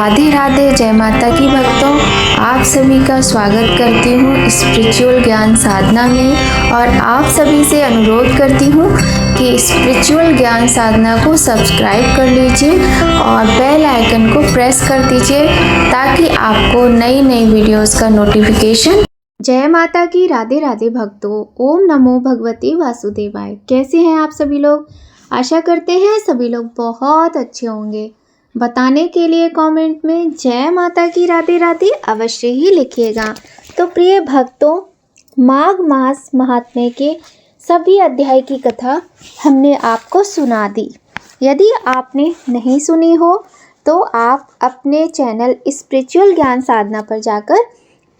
राधे राधे, जय माता की भक्तों। आप सभी का स्वागत करती हूँ स्पिरिचुअल ज्ञान साधना में और आप सभी से अनुरोध करती हूँ कि स्पिरिचुअल ज्ञान साधना को सब्सक्राइब कर लीजिए और बेल आइकन को प्रेस कर दीजिए ताकि आपको नई नई वीडियोस का नोटिफिकेशन। जय माता की, राधे राधे भक्तों। ओम नमो भगवते वासुदेवाय। कैसे हैं आप सभी लोग? आशा करते हैं सभी लोग बहुत अच्छे होंगे। बताने के लिए कमेंट में जय माता की, राधे राधे अवश्य ही लिखिएगा। तो प्रिय भक्तों, माघ मास महात्म्य के सभी अध्याय की कथा हमने आपको सुना दी। यदि आपने नहीं सुनी हो तो आप अपने चैनल स्पिरिचुअल ज्ञान साधना पर जाकर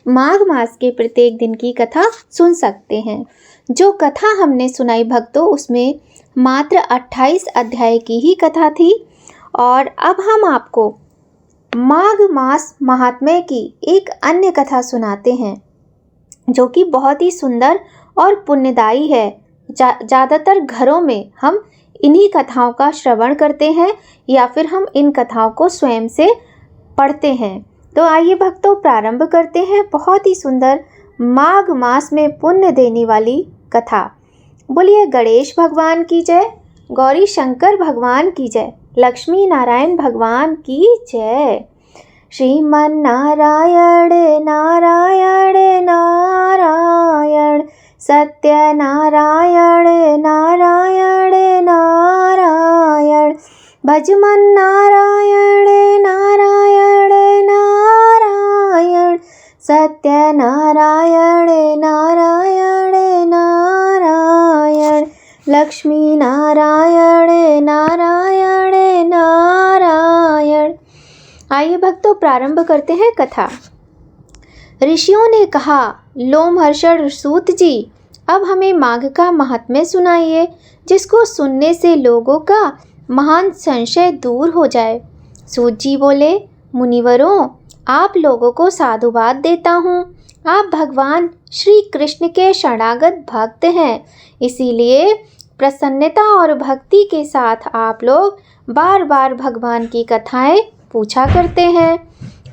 माघ मास के प्रत्येक दिन की कथा सुन सकते हैं। जो कथा हमने सुनाई भक्तों, उसमें मात्र 28 अध्याय की ही कथा थी। और अब हम आपको माघ मास महात्म्य की एक अन्य कथा सुनाते हैं जो कि बहुत ही सुंदर और पुण्यदायी है। ज़्यादातर घरों में हम इन्हीं कथाओं का श्रवण करते हैं या फिर हम इन कथाओं को स्वयं से पढ़ते हैं। तो आइए भक्तों, प्रारंभ करते हैं बहुत ही सुंदर माघ मास में पुण्य देने वाली कथा। बोलिए गणेश भगवान की जय, गौरी शंकर भगवान की जय, लक्ष्मी नारायण भगवान की जय। श्रीमन नारायण नारायण नारायण, सत्य नारायण नारायण नारायण, भजमन नारायण नारायण नारायण, सत्य नारायण नारायण नारायण, लक्ष्मी नारायण नारायण नारायण। आइए भक्तों, प्रारंभ करते हैं कथा। ऋषियों ने कहा, लोमहर्षण सूत जी, अब हमें माघ का महात्म्य सुनाइए जिसको सुनने से लोगों का महान संशय दूर हो जाए। सूत जी बोले, मुनिवरों, आप लोगों को साधुवाद देता हूँ। आप भगवान श्री कृष्ण के शरणागत भक्त हैं, इसीलिए प्रसन्नता और भक्ति के साथ आप लोग बार बार भगवान की कथाएं पूछा करते हैं।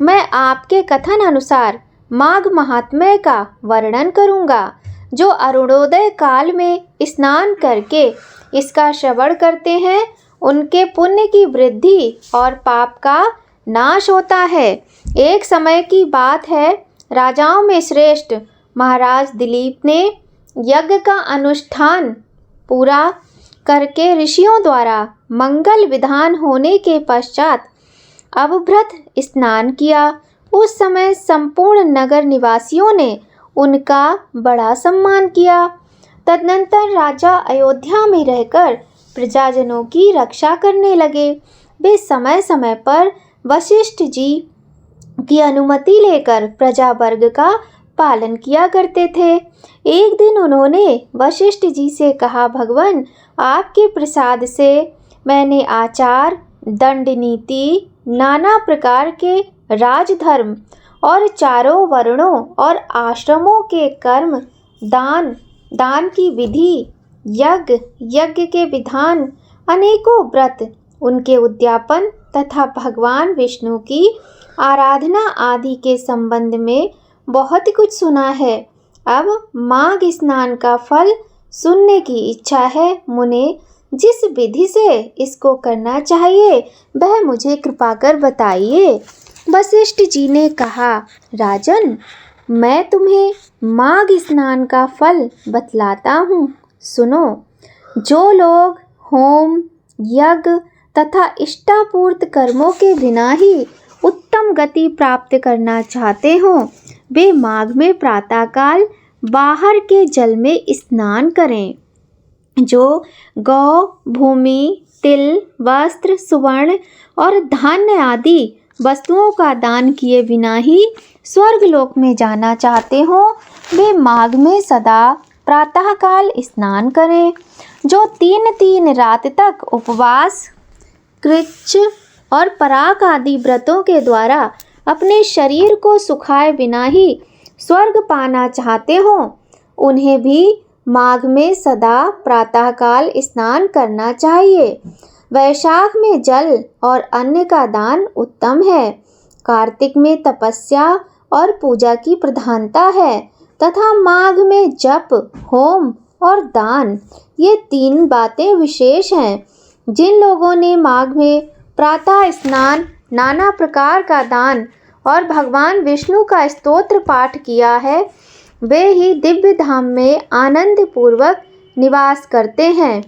मैं आपके कथन अनुसार माघ महात्म्य का वर्णन करूंगा। जो अरुणोदय काल में स्नान करके इसका श्रवण करते हैं उनके पुण्य की वृद्धि और पाप का नाश होता है। एक समय की बात है, राजाओं में श्रेष्ठ महाराज दिलीप ने यज्ञ का अनुष्ठान पूरा करके ऋषियों द्वारा मंगल विधान होने के पश्चात अवभृत स्नान किया। उस समय संपूर्ण नगर निवासियों ने उनका बड़ा सम्मान किया। तदनंतर राजा अयोध्या में रहकर प्रजाजनों की रक्षा करने लगे। वे समय समय पर वशिष्ठ जी की अनुमति लेकर प्रजा वर्ग का पालन किया करते थे। एक दिन उन्होंने वशिष्ठ जी से कहा, भगवान, आपके प्रसाद से मैंने आचार, दंड नीति, नाना प्रकार के राजधर्म और चारों वर्णों और आश्रमों के कर्म, दान की विधि, यज्ञ के विधान, अनेकों व्रत, उनके उद्यापन तथा भगवान विष्णु की आराधना आदि के संबंध में बहुत कुछ सुना है। अब माघ स्नान का फल सुनने की इच्छा है। मुने, जिस विधि से इसको करना चाहिए वह मुझे कृपा कर बताइए। वशिष्ठ जी ने कहा, राजन, मैं तुम्हें माघ स्नान का फल बतलाता हूँ, सुनो। जो लोग होम, यज्ञ तथा इष्टापूर्त कर्मों के बिना ही उत्तम गति प्राप्त करना चाहते हों, वे माघ में प्रातःकाल बाहर के जल में स्नान करें। जो गौ, भूमि, तिल, वस्त्र, सुवर्ण और धान्य आदि वस्तुओं का दान किए बिना ही स्वर्गलोक में जाना चाहते हो, वे माघ में सदा प्रातःकाल स्नान करें। जो 3 रात तक उपवास, कृच्छ और पराग आदि व्रतों के द्वारा अपने शरीर को सुखाए बिना ही स्वर्ग पाना चाहते हो, उन्हें भी माघ में सदा प्रातःकाल स्नान करना चाहिए। वैशाख में जल और अन्न का दान उत्तम है। कार्तिक में तपस्या और पूजा की प्रधानता है तथा माघ में जप, होम और दान, ये 3 बातें विशेष हैं। जिन लोगों ने माघ में प्रातः स्नान, नाना प्रकार का दान और भगवान विष्णु का स्तोत्र पाठ किया है, वे ही दिव्य धाम में आनंद पूर्वक निवास करते हैं।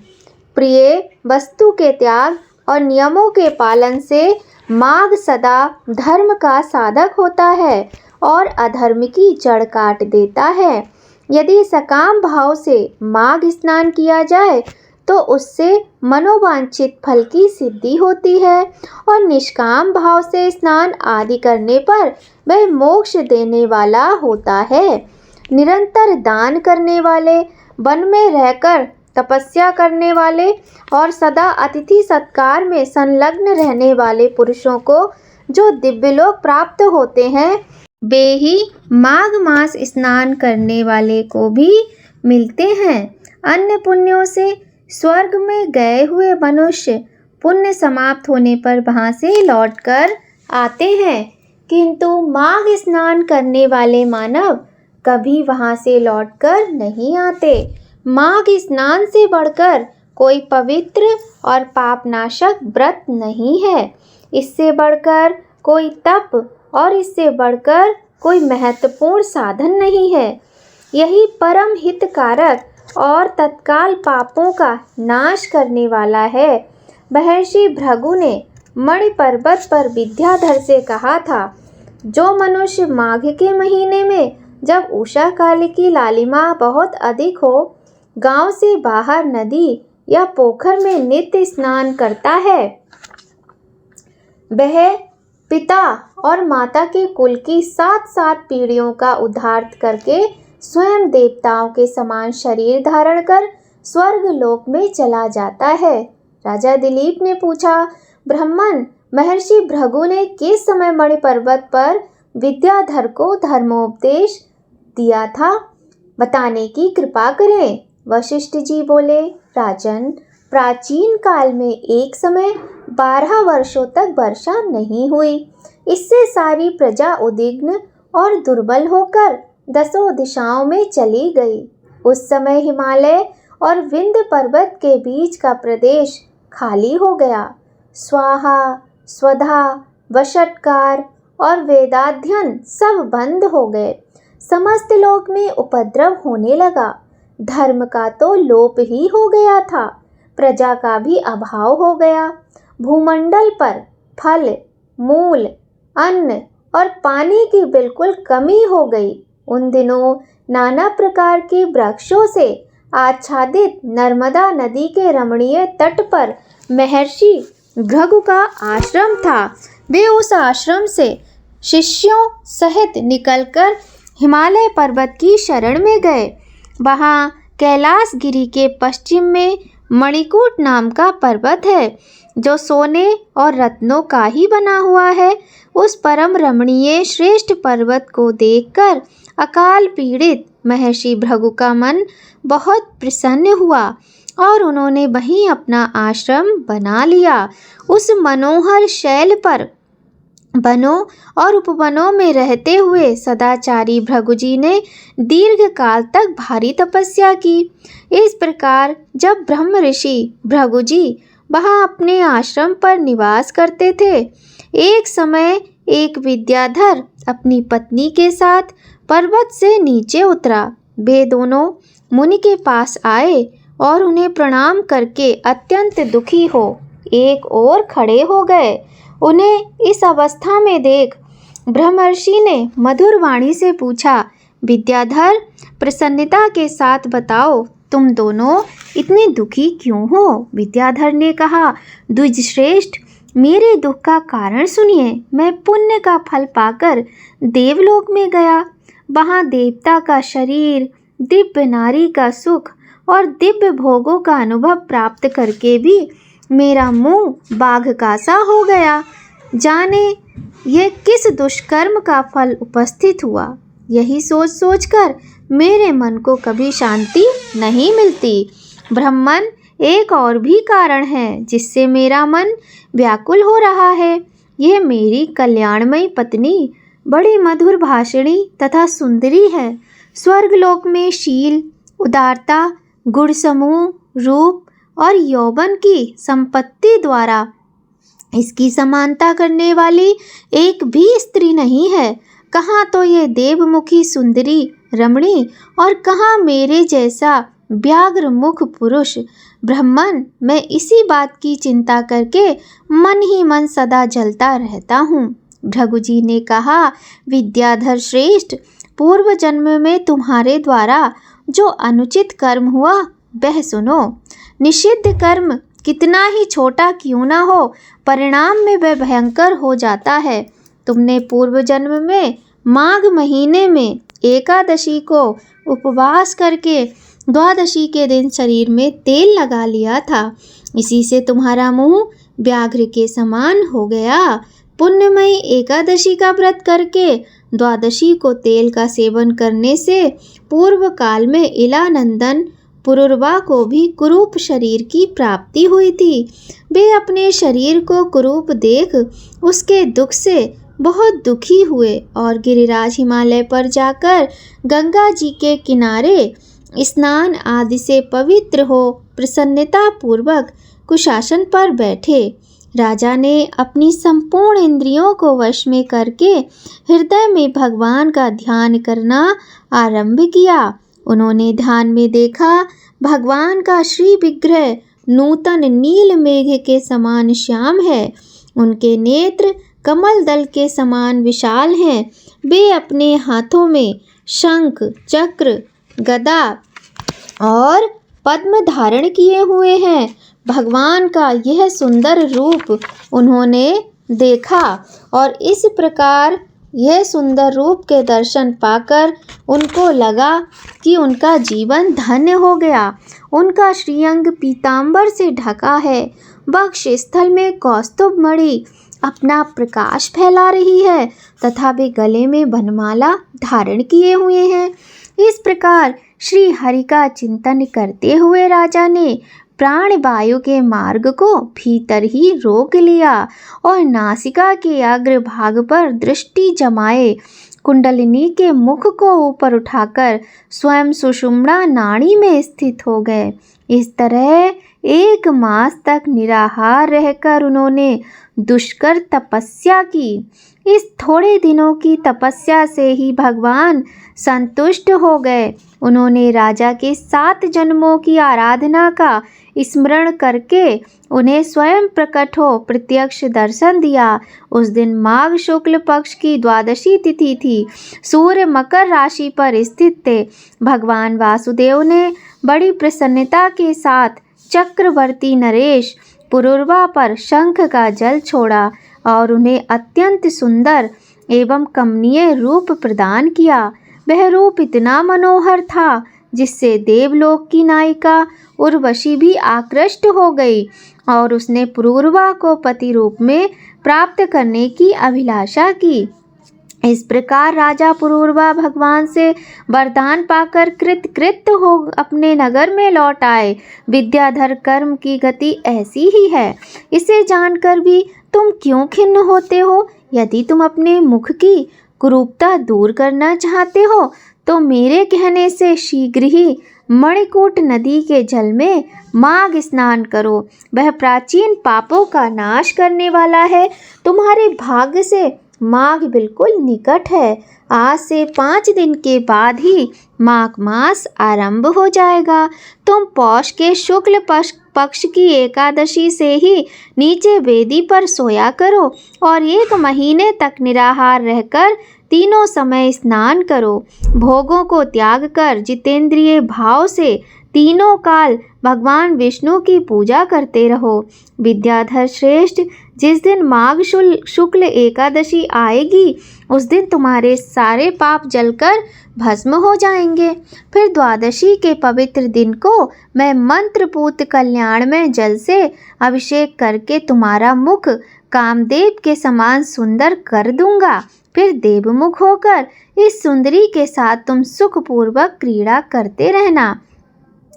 प्रिय वस्तु के त्याग और नियमों के पालन से माघ सदा धर्म का साधक होता है और अधर्म की जड़ काट देता है। यदि सकाम भाव से माघ स्नान किया जाए तो उससे मनोवांछित फल की सिद्धि होती है और निष्काम भाव से स्नान आदि करने पर वह मोक्ष देने वाला होता है। निरंतर दान करने वाले, वन में रहकर तपस्या करने वाले और सदा अतिथि सत्कार में संलग्न रहने वाले पुरुषों को जो दिव्यलोक प्राप्त होते हैं, वे ही माघ मास स्नान करने वाले को भी मिलते हैं। अन्य पुण्यों से स्वर्ग में गए हुए मनुष्य पुण्य समाप्त होने पर वहाँ से लौटकर आते हैं, किंतु माघ स्नान करने वाले मानव कभी वहाँ से लौटकर नहीं आते। माघ स्नान से बढ़कर कोई पवित्र और पापनाशक व्रत नहीं है। इससे बढ़कर कोई तप और इससे बढ़कर कोई महत्वपूर्ण साधन नहीं है। यही परम हितकारक और तत्काल पापों का नाश करने वाला है। महर्षि भृगु ने मणि पर्वत पर विद्याधर से कहा था, जो मनुष्य माघ के महीने में जब उषा काल की लालिमा बहुत अधिक हो, गांव से बाहर नदी या पोखर में नित्य स्नान करता है, वह पिता और माता के कुल की 7 पीढ़ियों का उद्धार करके स्वयं देवताओं के समान शरीर धारण कर स्वर्ग लोक में चला जाता है। राजा दिलीप ने पूछा, ब्राह्मण महर्षि भृगु ने किस समय मणि पर्वत पर विद्याधर को धर्मोपदेश दिया था, बताने की कृपा करें। वशिष्ठ जी बोले, राजन, प्राचीन काल में एक समय 12 वर्षों तक वर्षा नहीं हुई। इससे सारी प्रजा उद्विग्न और दुर्बल होकर 10 दिशाओं में चली गई। उस समय हिमालय और विंध्य पर्वत के बीच का प्रदेश खाली हो गया। स्वाहा, स्वधा, वषट्कार और वेदाध्ययन सब बंद हो गए। समस्त लोक में उपद्रव होने लगा। धर्म का तो लोप ही हो गया था, प्रजा का भी अभाव हो गया। भूमंडल पर फल, मूल, अन्न और पानी की बिल्कुल कमी हो गई। उन दिनों नाना प्रकार के वृक्षों से आच्छादित नर्मदा नदी के रमणीय तट पर महर्षि भृगु का आश्रम था। वे उस आश्रम से शिष्यों सहित निकलकर हिमालय पर्वत की शरण में गए। वहाँ कैलाश गिरी के पश्चिम में मणिकूट नाम का पर्वत है, जो सोने और रत्नों का ही बना हुआ है। उस परम रमणीय श्रेष्ठ पर्वत को देखकर अकाल पीड़ित महर्षि भृगु का मन बहुत प्रसन्न हुआ और उन्होंने वहीं अपना आश्रम बना लिया। उस मनोहर शैल पर वनों और उपवनों में रहते हुए सदाचारी भृगु जी ने दीर्घ काल तक भारी तपस्या की। इस प्रकार जब ब्रह्म ऋषि भृगु जी वहाँ अपने आश्रम पर निवास करते थे, एक समय एक विद्याधर अपनी पत्नी के साथ पर्वत से नीचे उतरा। वे दोनों मुनि के पास आए और उन्हें प्रणाम करके अत्यंत दुखी हो एक ओर खड़े हो गए। उन्हें इस अवस्था में देख ब्रह्मर्षि ने मधुर वाणी से पूछा, विद्याधर, प्रसन्नता के साथ बताओ, तुम दोनों इतने दुखी क्यों हो? विद्याधर ने कहा, द्विजश्रेष्ठ, मेरे दुख का कारण सुनिए। मैं पुण्य का फल पाकर देवलोक में गया। वहाँ देवता का शरीर, दिव्य नारी का सुख और दिव्य भोगों का अनुभव प्राप्त करके भी मेरा मुंह बाघ का सा हो गया। जाने यह किस दुष्कर्म का फल उपस्थित हुआ। यही सोच सोचकर मेरे मन को कभी शांति नहीं मिलती। ब्राह्मण, एक और भी कारण है जिससे मेरा मन व्याकुल हो रहा है। ये मेरी कल्याणमयी पत्नी बड़ी मधुर भाषिणी तथा सुंदरी है। स्वर्गलोक में शील, उदारता, गुण समूह, रूप और यौवन की संपत्ति द्वारा इसकी समानता करने वाली एक भी स्त्री नहीं है। कहाँ तो ये देवमुखी सुंदरी रमणी और कहाँ मेरे जैसा व्याघ्र मुख पुरुष। ब्राह्मण, मैं इसी बात की चिंता करके मन ही मन सदा जलता रहता हूँ। भृगु जी ने कहा, विद्याधर श्रेष्ठ, पूर्व जन्म में तुम्हारे द्वारा जो अनुचित कर्म हुआ वह सुनो। निषिद्ध कर्म कितना ही छोटा क्यों ना हो, परिणाम में वह भयंकर हो जाता है। तुमने पूर्व जन्म में माघ महीने में एकादशी को उपवास करके द्वादशी के दिन शरीर में तेल लगा लिया था। इसी से तुम्हारा मुंह व्याघ्र के समान हो गया। पुण्यमयी एकादशी का व्रत करके द्वादशी को तेल का सेवन करने से पूर्व काल में इलानंदन पुरुरवा को भी कुरूप शरीर की प्राप्ति हुई थी। वे अपने शरीर को कुरूप देख उसके दुख से बहुत दुखी हुए और गिरिराज हिमालय पर जाकर गंगा जी के किनारे स्नान आदि से पवित्र हो प्रसन्नता पूर्वक कुशासन पर बैठे। राजा ने अपनी संपूर्ण इंद्रियों को वश में करके हृदय में भगवान का ध्यान करना आरंभ किया। उन्होंने ध्यान में देखा, भगवान का श्री विग्रह नूतन नील मेघ के समान श्याम है। उनके नेत्र कमल दल के समान विशाल हैं। वे अपने हाथों में शंख, चक्र, गदा और पद्म धारण किए हुए हैं। भगवान का यह सुंदर रूप उन्होंने देखा और इस प्रकार यह सुंदर रूप के दर्शन पाकर उनको लगा कि उनका जीवन धन्य हो गया। उनका श्रीअंग पीतांबर से ढका है। वक्ष स्थल में कौस्तुभ मणि अपना प्रकाश फैला रही है तथा वे गले में वनमाला धारण किए हुए हैं। इस प्रकार श्री हरि का चिंतन करते हुए राजा ने प्राण वायु के मार्ग को भीतर ही रोक लिया और नासिका के अग्रभाग पर दृष्टि जमाए कुंडलिनी के मुख को ऊपर उठाकर स्वयं सुषुम्ना नाड़ी में स्थित हो गए। इस तरह 1 मास तक निराहार रहकर उन्होंने दुष्कर तपस्या की। इस थोड़े दिनों की तपस्या से ही भगवान संतुष्ट हो गए। उन्होंने राजा के 7 जन्मों की आराधना का स्मरण करके उन्हें स्वयं प्रकट हो प्रत्यक्ष दर्शन दिया। उस दिन माघ शुक्ल पक्ष की द्वादशी तिथि थी। सूर्य मकर राशि पर स्थित थे। भगवान वासुदेव ने बड़ी प्रसन्नता के साथ चक्रवर्ती नरेश पुरुरवा पर शंख का जल छोड़ा और उन्हें अत्यंत सुंदर एवं कमनीय रूप प्रदान किया। वह रूप इतना मनोहर था जिससे देवलोक की नायिका उर्वशी भी आकृष्ट हो गई और उसने पुरुरवा को पति रूप में प्राप्त करने की अभिलाषा की। इस प्रकार राजा पुरुरवा भगवान से वरदान पाकर कृतकृत्य हो अपने नगर में लौट आए। विद्याधर, कर्म की गति ऐसी ही है। इसे जानकर भी तुम क्यों खिन्न होते हो? यदि तुम अपने मुख की कुरूपता दूर करना चाहते हो तो मेरे कहने से शीघ्र ही मणिकूट नदी के जल में माघ स्नान करो। वह प्राचीन पापों का नाश करने वाला है। तुम्हारे भाग्य से माघ बिल्कुल निकट है। आज से 5 दिन के बाद ही माघ मास आरंभ हो जाएगा। तुम पौष के शुक्ल पक्ष की एकादशी से ही नीचे वेदी पर सोया करो और 1 महीने तक निराहार रहकर तीनों समय स्नान करो। भोगों को त्याग कर जितेंद्रिय भाव से तीनों काल भगवान विष्णु की पूजा करते रहो। विद्याधर श्रेष्ठ, जिस दिन माघ शुक्ल एकादशी आएगी उस दिन तुम्हारे सारे पाप जलकर भस्म हो जाएंगे। फिर द्वादशी के पवित्र दिन को मैं मंत्रपूत कल्याण में जल से अभिषेक करके तुम्हारा मुख कामदेव के समान सुंदर कर दूंगा। फिर देवमुख होकर इस सुंदरी के साथ तुम सुखपूर्वक क्रीड़ा करते रहना।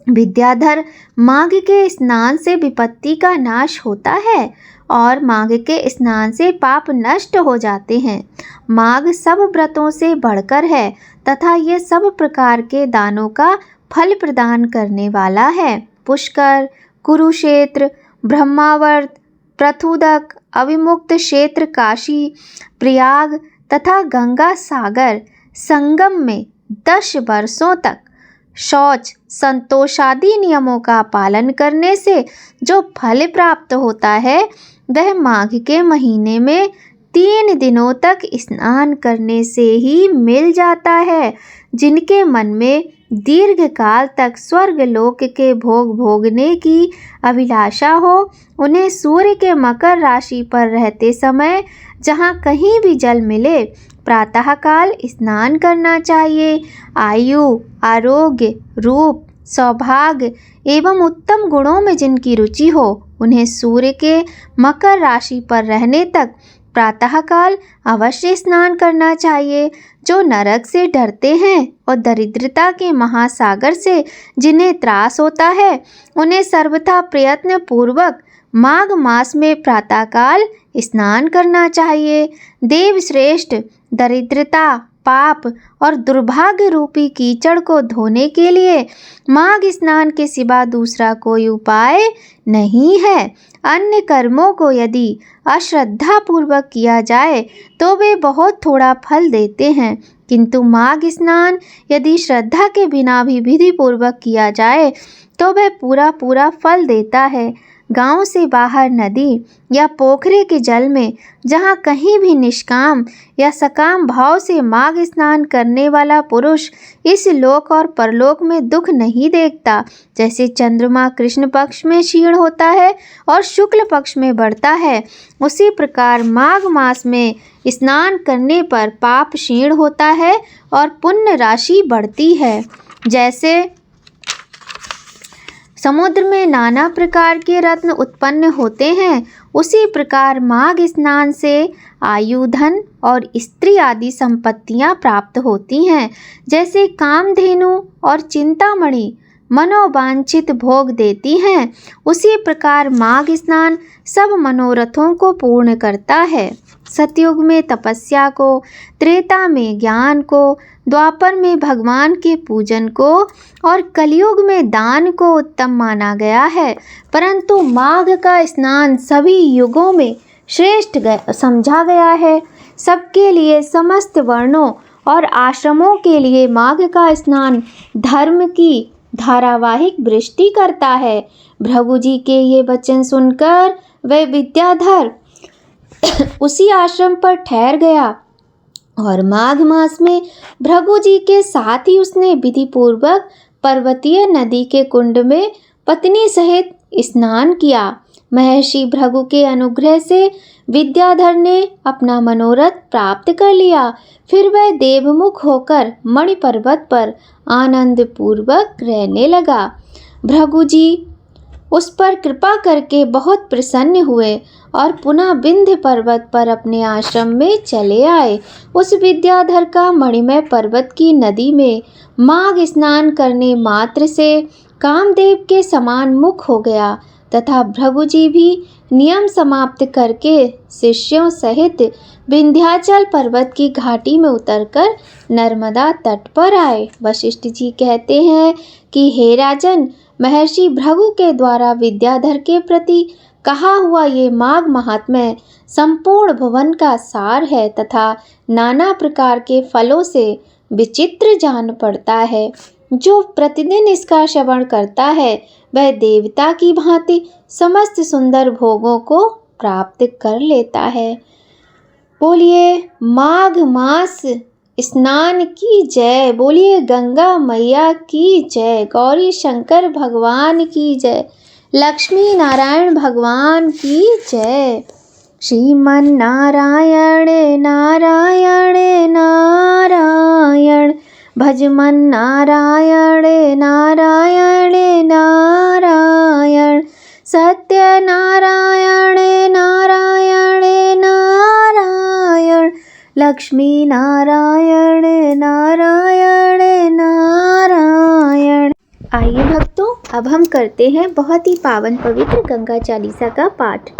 विद्याधर, माघ के स्नान से विपत्ति का नाश होता है और माघ के स्नान से पाप नष्ट हो जाते हैं। माघ सब व्रतों से बढ़कर है तथा ये सब प्रकार के दानों का फल प्रदान करने वाला है। पुष्कर, कुरुक्षेत्र, ब्रह्मावर्त, पृथुदक, अविमुक्त क्षेत्र काशी, प्रयाग तथा गंगा सागर संगम में 10 वर्षों तक शौच, संतोषादि नियमों का पालन करने से जो फल प्राप्त होता है वह माघ के महीने में 3 दिनों तक स्नान करने से ही मिल जाता है। जिनके मन में दीर्घ काल तक स्वर्ग लोक के भोग भोगने की अभिलाषा हो, उन्हें सूर्य के मकर राशि पर रहते समय जहाँ कहीं भी जल मिले प्रातःकाल स्नान करना चाहिए। आयु, आरोग्य, रूप, सौभाग्य एवं उत्तम गुणों में जिनकी रुचि हो, उन्हें सूर्य के मकर राशि पर रहने तक प्रातःकाल अवश्य स्नान करना चाहिए। जो नरक से डरते हैं और दरिद्रता के महासागर से जिन्हें त्रास होता है, उन्हें सर्वथा प्रयत्न पूर्वक माघ मास में प्रातःकाल स्नान करना चाहिए। देवश्रेष्ठ, दरिद्रता, पाप और दुर्भाग्य रूपी कीचड़ को धोने के लिए माघ स्नान के सिवा दूसरा कोई उपाय नहीं है। अन्य कर्मों को यदि अश्रद्धा पूर्वक किया जाए तो वे बहुत थोड़ा फल देते हैं, किंतु माघ स्नान यदि श्रद्धा के बिना भी विधि पूर्वक किया जाए तो वह पूरा पूरा फल देता है। गांव से बाहर नदी या पोखरे के जल में जहाँ कहीं भी निष्काम या सकाम भाव से माघ स्नान करने वाला पुरुष इस लोक और परलोक में दुख नहीं देखता। जैसे चंद्रमा कृष्ण पक्ष में क्षीण होता है और शुक्ल पक्ष में बढ़ता है, उसी प्रकार माघ मास में स्नान करने पर पाप क्षीण होता है और पुण्य राशि बढ़ती है। जैसे समुद्र में नाना प्रकार के रत्न उत्पन्न होते हैं, उसी प्रकार माघ स्नान से आयु, धन और स्त्री आदि संपत्तियां प्राप्त होती हैं। जैसे कामधेनु और चिंतामणि मनोवांछित भोग देती हैं, उसी प्रकार माघ स्नान सब मनोरथों को पूर्ण करता है। सतयुग में तपस्या को, त्रेता में ज्ञान को, द्वापर में भगवान के पूजन को और कलयुग में दान को उत्तम माना गया है, परंतु माघ का स्नान सभी युगों में श्रेष्ठ समझा गया है। सबके लिए, समस्त वर्णों और आश्रमों के लिए माघ का स्नान धर्म की धारावाहिक वृष्टि करता है। भृगु जी के ये वचन सुनकर वह विद्याधर उसी आश्रम पर ठहर गया और माघ मास में भृगु जी के साथ ही उसने विधि पूर्वक पर्वतीय नदी के कुंड में पत्नी सहित स्नान किया। महर्षि भृगु के अनुग्रह से विद्याधर ने अपना मनोरथ प्राप्त कर लिया। फिर वह देवमुख होकर मणि पर्वत पर आनंद पूर्वक रहने लगा। भृगु जी उस पर कृपा करके बहुत प्रसन्न हुए और पुनः विंध्य पर्वत पर अपने आश्रम में चले आए। उस विद्याधर का मणिमय पर्वत की नदी में माघ स्नान करने मात्र से कामदेव के समान मुख हो गया तथा भृगु जी भी नियम समाप्त करके शिष्यों सहित विंध्याचल पर्वत की घाटी में उतरकर नर्मदा तट पर आए। वशिष्ठ जी कहते हैं कि हे राजन, महर्षि भृगु के द्वारा विद्याधर के प्रति कहा हुआ ये माघ महात्म्य संपूर्ण भुवन का सार है तथा नाना प्रकार के फलों से विचित्र जान पड़ता है। जो प्रतिदिन इसका श्रवण करता है वह देवता की भांति समस्त सुंदर भोगों को प्राप्त कर लेता है। बोलिए माघ मास स्नान की जय। बोलिए गंगा मैया की जय। गौरी शंकर भगवान की जय। लक्ष्मी नारायण भगवान की जय। श्रीमन नारायण नारायण नारायण, भजमन नारायण नारायण नारायण, सत्य नारायण नारायण नारायण, लक्ष्मी नारायण नारायण नारायण। आइए भक्तों, अब हम करते हैं बहुत ही पावन पवित्र गंगा चालीसा का पाठ।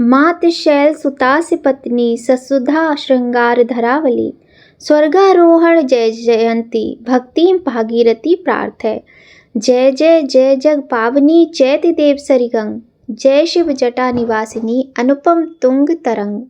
मात शैल सुतास्य पत्नी ससुधा श्रृंगार धरावली। स्वर्गारोहण जय जयंती भक्तिम भागीरथी प्रार्थय। जय जय जय जग पावनी चैति देव सरिगंग। जय शिव जटा निवासिनी अनुपम तुंग तरंग।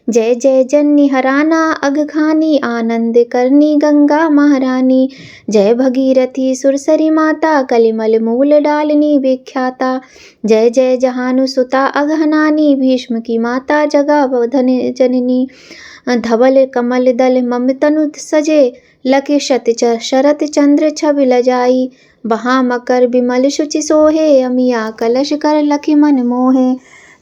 जय जय जननी हराना अघघानी आनंद करनी गंगा महारानी। जय भगीरथी सुरसरी माता कलिमल मूल डालनी विख्याता। जय जय जहानु सुता अघनानी भीष्म की माता जगावधन जननी। धवल कमल दल मम तनु सजे लख शरत चंद्र छवि लजाई। बहा मकर बिमल शुचि सोहे अमिया कलश कर लखि मन मोहे।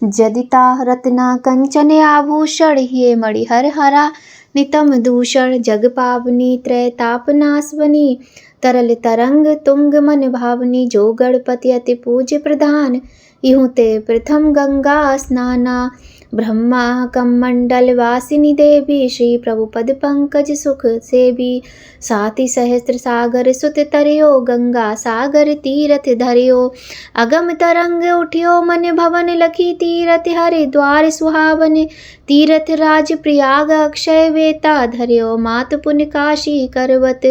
जदिता रत्ना कंचन आभूषण ये मणिहर हरा नितम दूषण। जग पावनी त्रैताप नासवनी तरल तरंग तुंग मन भावनी। जो गणपति अति पूज्य प्रधान इहु ते प्रथम गंगा स्नाना। ब्रह्मा कमंडल वासिनी देवी श्री प्रभुपद पंकज सुख सेवी। साति सहस्त्र सागर सुत तरियो गंगा सागर तीरथ धरियो। अगम तरंग उठियो मन भवन लखी तीरथ हरिद्वार सुहावन। तीरथ राज प्रयाग अक्षय वेता धरियो मात पुण्य काशी करवत।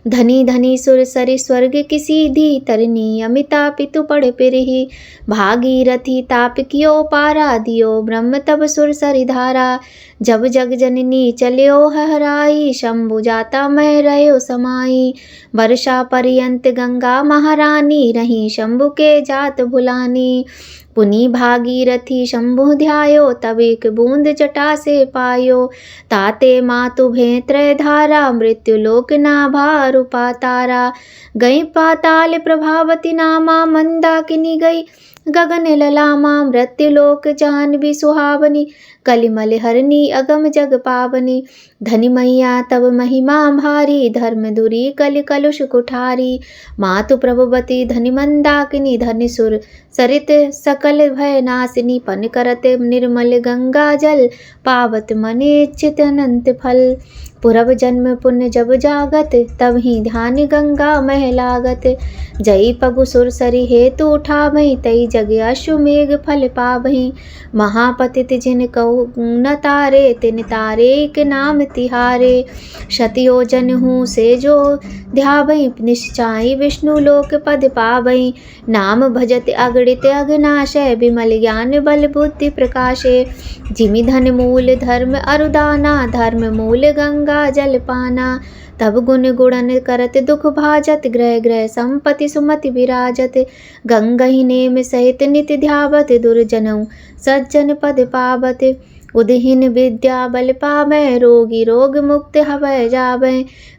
धनी धनी सुर सरि स्वर्ग की सीधी तरनी अमिता पितु पढ़ पिरही। भागीरथी ताप कियो पारा दियो ब्रह्म तब सुर सरि धारा। जब जग जननी चलियो हराई शंभु जाता मैं रहो समाई। वर्षा पर्यंत गंगा महारानी रही शंभु के जात भुलानी। पुनि भागीरथी शंभु ध्यायो तब एक बूंद जटा से पायो। ताते मातु भेंत्र धारा मृत्यु लोक नाभा रूपा तारा। गई पाताल प्रभावती नामा मंदाकिनी गई गगन ललामा। मृत्यु लोक जाह्नवी सुहावनी कलिमल हरनी अगम जग पावनी। धनी मैया तब महिमा भारी धर्म धुरी कल कलुष कुठारी। मातु प्रभुवती धनि मंदाकिनी धनि सुर सरित सकल भय नासिनी। पन करत निर्मल गंगा जल पावत मने चित अनंत फल। पूर्व जन्म पुण्य जब जागत तब ही ध्यान गंगा मह लागत। जई पगु सुर सरी हेतु उठावहीं तई जग अश्वमेघ फल पावहीं। महापतित जिन कहु न तारे तिन तारे के नाम तिहारे। शतयोजन हूँ से जो ध्यावहीं निश्चाई विष्णु लोक पद पावहीं। नाम भजत अगणित अघनाशय विमल ज्ञान बल बुद्धि प्रकाशे। जिमि धन मूल धर्म अरुदाना धर्म मूल गंगा जल पाना। तब गुण गुणन करत दुख भाजत ग्रह ग्रह संपत्ति सुमति विराजत। गंगहि नेम सहित नित्य ध्यावत दुर्जनऊ सज्जन पद पावत। उदहीन विद्या बल पावै रोगी रोग मुक्त हवै जावै।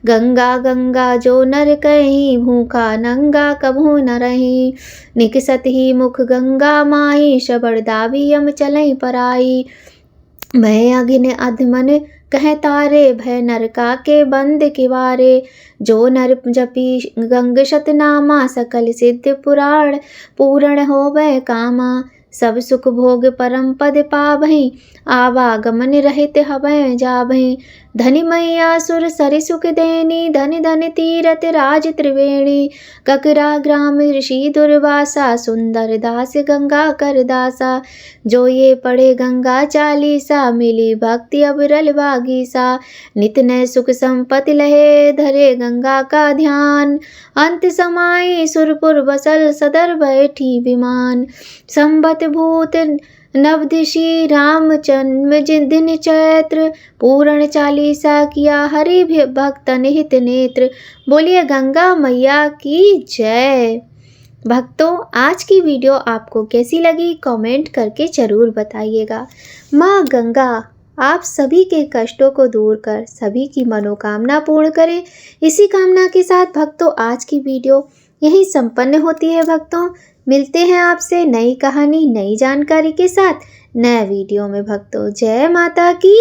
गंगा गंगा जो नर कहीं भूखा नंगा कभू न रही। निकसत ही मुख गंगा माही शबड़ दावी यम चलई पराई। मैं अघिन अधमन कह तारे भय नरका के बंद किवारे। जो नर जपी गंग शतनामा सकल सिद्ध पुराण पूर्ण होवै कामा। सब सुख भोग परम पद पावहीं आवागमन रहित हवै जावहीं। धनि मैया सुर सरि सुख देनी धनि धनि तीरथ राज त्रिवेणी। ककरा ग्राम ऋषि दुर्वासा सुंदर दास गंगा कर दासा। जो ये पढ़े गंगा चालीसा मिली भक्ति अविरल वागीसा। नित नय सुख संपत्ति लहे धरे गंगा का ध्यान। अंत समाई सुरपुर बसल सदर बैठी विमान। संबत भूत नवदिशी राम जन्म दिन चैत्र। पूर्ण चालीसा किया हरि भक्तन हित नेत्र। बोलिए गंगा मैया की जय। भक्तों, आज की वीडियो आपको कैसी लगी कमेंट करके ज़रूर बताइएगा। माँ गंगा आप सभी के कष्टों को दूर कर सभी की मनोकामना पूर्ण करें। इसी कामना के साथ भक्तों आज की वीडियो यहीं संपन्न होती है। भक्तों, मिलते हैं आपसे नई कहानी नई जानकारी के साथ नए वीडियो में। भक्तों, जय माता की।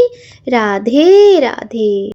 राधे राधे।